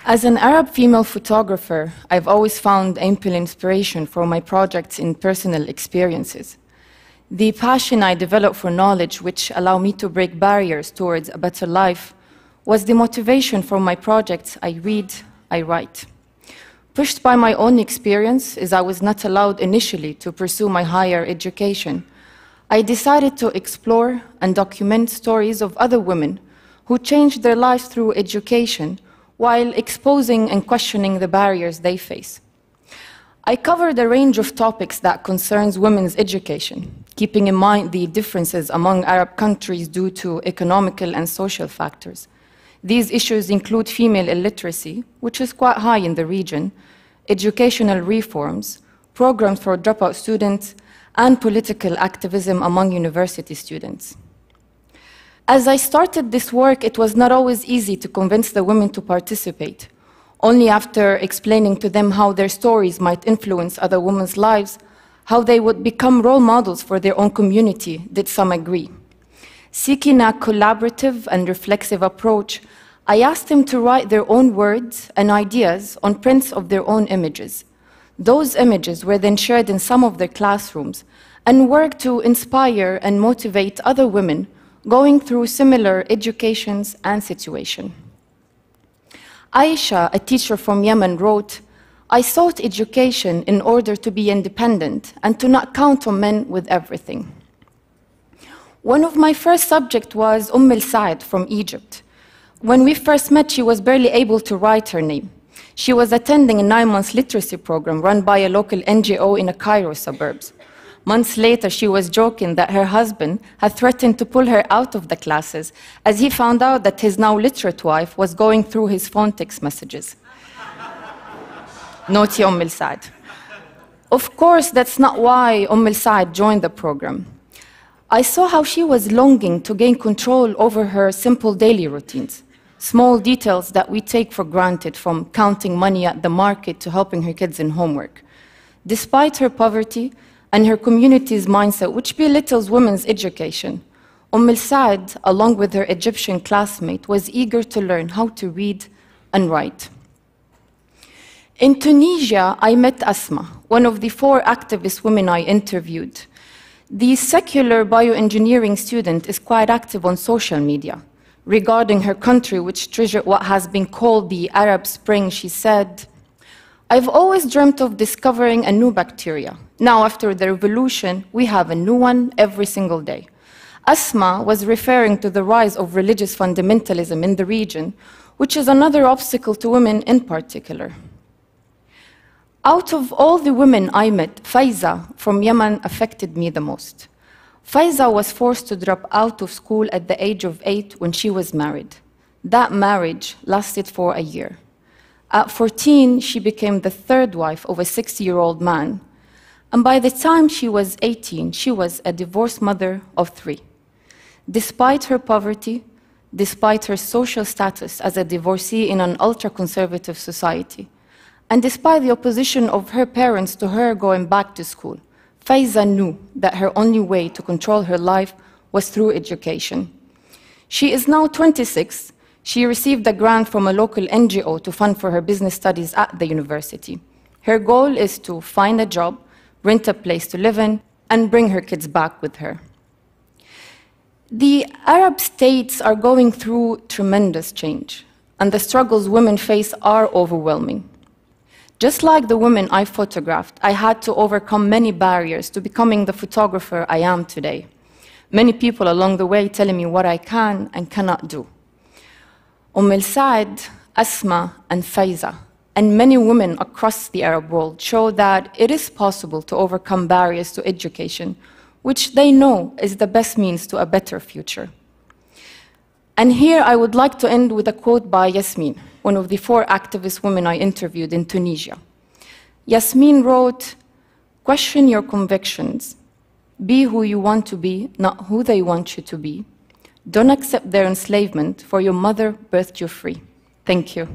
As an Arab female photographer, I've always found ample inspiration for my projects in personal experiences. The passion I developed for knowledge, which allow me to break barriers towards a better life, was the motivation for my projects. I read, I write. Pushed by my own experience, as I was not allowed initially to pursue my higher education, I decided to explore and document stories of other women who changed their lives through education while exposing and questioning the barriers they face. I covered a range of topics that concerns women's education, keeping in mind the differences among Arab countries due to economical and social factors. These issues include female illiteracy, which is quite high in the region, educational reforms, programs for dropout students, and political activism among university students. As I started this work, it was not always easy to convince the women to participate. Only after explaining to them how their stories might influence other women's lives, how they would become role models for their own community, did some agree. Seeking a collaborative and reflexive approach, I asked them to write their own words and ideas on prints of their own images. Those images were then shared in some of their classrooms and worked to inspire and motivate other women going through similar educations and situations. Aisha, a teacher from Yemen, wrote, "I sought education in order to be independent and to not count on men with everything." One of my first subjects was Saad from Egypt. When we first met, she was barely able to write her name. She was attending a 9-month literacy program run by a local NGO in the Cairo suburbs. Months later, she was joking that her husband had threatened to pull her out of the classes as he found out that his now literate wife was going through his phone text messages. Naughty Saad. Of course, that's not why Saad joined the program. I saw how she was longing to gain control over her simple daily routines, small details that we take for granted, from counting money at the market to helping her kids in homework. Despite her poverty and her community's mindset, which belittles women's education, Saad, along with her Egyptian classmate, was eager to learn how to read and write. In Tunisia, I met Asma, one of the 4 activist women I interviewed. The secular bioengineering student is quite active on social media. Regarding her country, which triggered what has been called the Arab Spring, she said, "I've always dreamt of discovering a new bacteria. Now, after the revolution, we have a new one every single day." Asma was referring to the rise of religious fundamentalism in the region, which is another obstacle to women in particular. Out of all the women I met, Faiza from Yemen affected me the most. Faiza was forced to drop out of school at the age of 8 when she was married. That marriage lasted for a year. At 14, she became the 3rd wife of a 60-year-old man. And by the time she was 18, she was a divorced mother of 3. Despite her poverty, despite her social status as a divorcee in an ultra-conservative society, and despite the opposition of her parents to her going back to school, Faiza knew that her only way to control her life was through education. She is now 26. She received a grant from a local NGO to fund for her business studies at the university. Her goal is to find a job, rent a place to live in, and bring her kids back with her. The Arab states are going through tremendous change, and the struggles women face are overwhelming. Just like the women I photographed, I had to overcome many barriers to becoming the photographer I am today. Many people along the way telling me what I can and cannot do. Saad, Asma, and Faiza, and many women across the Arab world show that it is possible to overcome barriers to education, which they know is the best means to a better future. And here I would like to end with a quote by Yasmin, one of the 4 activist women I interviewed in Tunisia. Yasmin wrote, "Question your convictions. Be who you want to be, not who they want you to be. Don't accept their enslavement, for your mother birthed you free." Thank you.